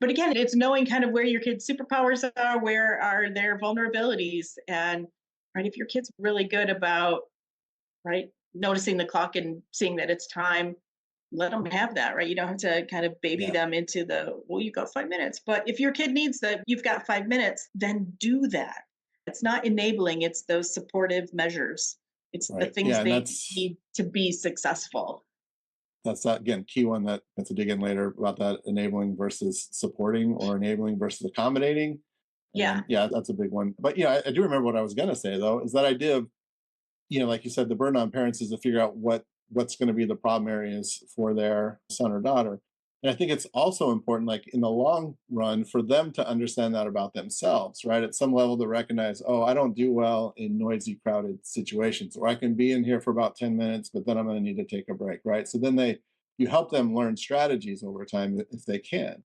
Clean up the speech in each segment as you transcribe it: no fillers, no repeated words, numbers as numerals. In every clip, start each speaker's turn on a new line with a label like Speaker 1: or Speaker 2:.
Speaker 1: But again, it's knowing kind of where your kids' superpowers are, where are their vulnerabilities. And right, if your kid's really good about right noticing the clock and seeing that it's time, let them have that, right? You don't have to kind of baby
Speaker 2: Yeah.
Speaker 1: them into the, well, you got 5 minutes. But if your kid needs that, you've got 5 minutes, then do that. It's not enabling, it's those supportive measures. It's the
Speaker 2: Right.
Speaker 1: things
Speaker 2: Yeah. And
Speaker 1: they need to be successful.
Speaker 2: that's that again, key one that to dig in later about that enabling versus supporting or enabling versus accommodating.
Speaker 1: Yeah.
Speaker 2: And yeah, that's a big one. But yeah, I do remember what I was going to say though, is that idea of, like you said, the burden on parents is to figure out what's going to be the problem areas for their son or daughter. And I think it's also important, like in the long run, for them to understand that about themselves, right? At some level, to recognize, oh, I don't do well in noisy, crowded situations, or I can be in here for about 10 minutes, but then I'm going to need to take a break, right? So then you help them learn strategies over time if they can.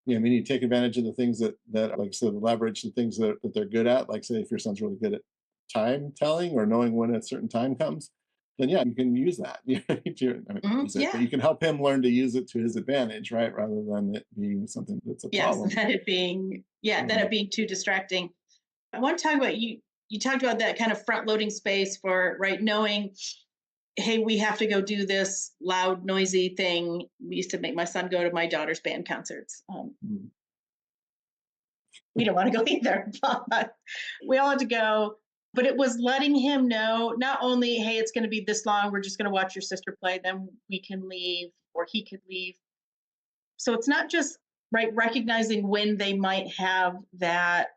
Speaker 2: I mean, you take advantage of the things that like I said, leverage the things that they're good at. Like, say, if your son's really good at time telling or knowing when a certain time comes, then yeah, you can use that. I mean,
Speaker 1: Mhm.
Speaker 2: use it, but
Speaker 1: Yeah.
Speaker 2: you can help him learn to use it to his advantage, right? Rather than it being something that's a
Speaker 1: Yes.
Speaker 2: problem.
Speaker 1: That
Speaker 2: Um,
Speaker 1: it being too distracting. I want to talk about you talked about that kind of front loading space for right knowing, hey, we have to go do this loud, noisy thing. We used to make my son go to my daughter's band concerts.
Speaker 2: mm,
Speaker 1: We don't want to go either, but we all had to go. But it was letting him know not only, hey, it's going to be this long, we're just going to watch your sister play, then we can leave, or he could leave. So it's not just right recognizing when they might have that,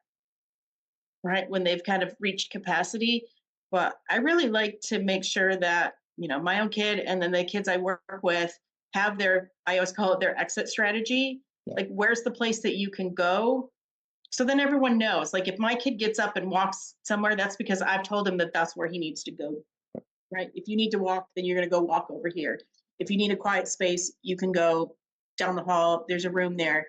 Speaker 1: right, when they've kind of reached capacity. But I really like to make sure that, my own kid and then the kids I work with have I always call it their exit strategy.
Speaker 2: yeah,
Speaker 1: Like, where's the place that you can go? So then everyone knows. Like, if my kid gets up and walks somewhere, that's because I've told him that that's where he needs to go, right? If you need to walk, then you're going to go walk over here. If you need a quiet space, you can go down the hall. There's a room there.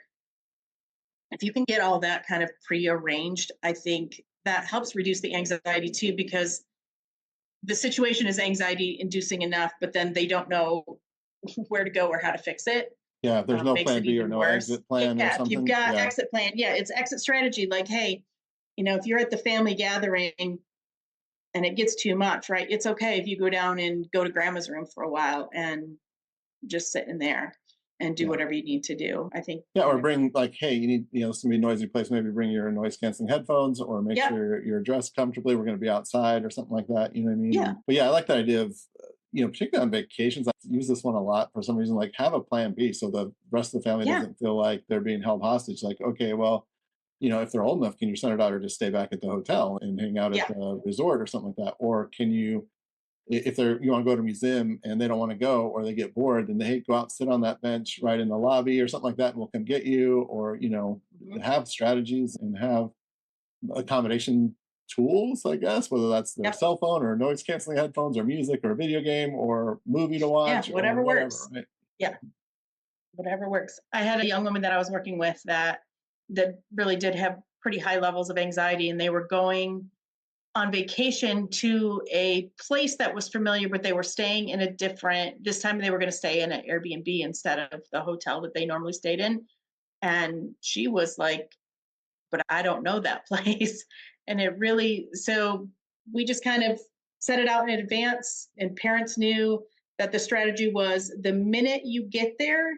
Speaker 1: If you can get all that kind of prearranged, I think that helps reduce the anxiety too, because the situation is anxiety inducing enough, but then they don't know where to go or how to fix it.
Speaker 2: yeah. If there's no
Speaker 1: Makes
Speaker 2: plan
Speaker 1: it
Speaker 2: B or
Speaker 1: even
Speaker 2: no
Speaker 1: worse.
Speaker 2: exit plan or
Speaker 1: Yeah, if you've
Speaker 2: something,
Speaker 1: got
Speaker 2: yeah,
Speaker 1: exit plan, yeah, it's exit strategy. Like, hey, if you're at the family gathering and it gets too much, right? It's okay if you go down and go to grandma's room for a while and just sit in there and do
Speaker 2: yeah.
Speaker 1: whatever you need to do. I think
Speaker 2: Yeah, or
Speaker 1: kind of,
Speaker 2: bring like, hey, you need, this to be a noisy place. Maybe bring your noise canceling headphones, or make
Speaker 1: yep,
Speaker 2: sure you're dressed comfortably. We're going to be outside, or something like that. You know what I mean?
Speaker 1: yeah,
Speaker 2: But yeah, I like the idea of, particularly on vacations. I use this one a lot for some reason. Like, have a plan B, so the rest of the family
Speaker 1: yeah,
Speaker 2: doesn't feel like they're being held hostage. Like, okay, well, if they're old enough, can your son or daughter just stay back at the hotel and hang out at
Speaker 1: yeah,
Speaker 2: the resort or something like that? Or can you, if you want to go to a museum and they don't want to go, or they get bored, then they go out and sit on that bench right in the lobby or something like that, and we'll come get you. Or
Speaker 1: mhm,
Speaker 2: have strategies and have accommodation tools, I guess, whether that's their
Speaker 1: yep,
Speaker 2: cell phone or noise canceling headphones or music or a video game or movie to
Speaker 1: yeah,
Speaker 2: watch or
Speaker 1: whatever
Speaker 2: whatever,
Speaker 1: works.
Speaker 2: right?
Speaker 1: Yeah, whatever works. I had a young woman that I was working with that really did have pretty high levels of anxiety, and they were going on vacation to a place that was familiar, but they were staying in a different. This time they were going to stay in an Airbnb instead of the hotel that they normally stayed in. And she was like, "But I don't know that place," and it really. So we just kind of set it out in advance, and parents knew that the strategy was the minute you get there,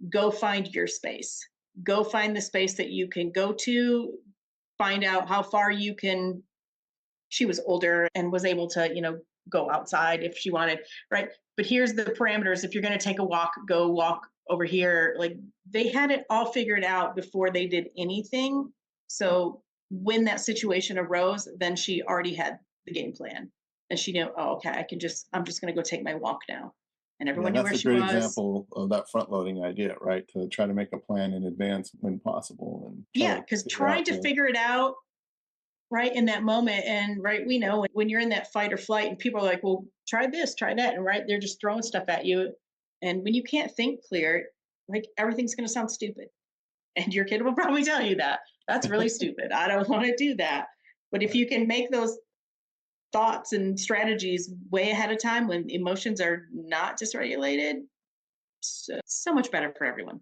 Speaker 1: go find your space. Go find the space that you can go to, find out how far you can. She was older and was able to, go outside if she wanted, right? But here's the parameters. If you're going to take a walk, go walk over here. Like, they had it all figured out before they did anything. So when that situation arose, then she already had the game plan. And she knew, oh, okay, I'm just going to go take my walk now. And
Speaker 2: Yeah,
Speaker 1: everyone knew
Speaker 2: that's
Speaker 1: where
Speaker 2: a
Speaker 1: she
Speaker 2: great
Speaker 1: was.
Speaker 2: example of that front loading idea, right? To try to make a plan in advance when possible and try
Speaker 1: Yeah,
Speaker 2: to
Speaker 1: because
Speaker 2: figure
Speaker 1: trying
Speaker 2: out
Speaker 1: to
Speaker 2: the
Speaker 1: figure it out right in that moment. And right, we know when you're in that fight or flight and people are like, well, try this, try that. And right, they're just throwing stuff at you. And when you can't think clear, like, everything's going to sound stupid. And your kid will probably tell you that. That's really stupid. I don't want to do that. But if
Speaker 2: right.
Speaker 1: you can make those thoughts and strategies way ahead of time when emotions are not dysregulated, so much better for everyone.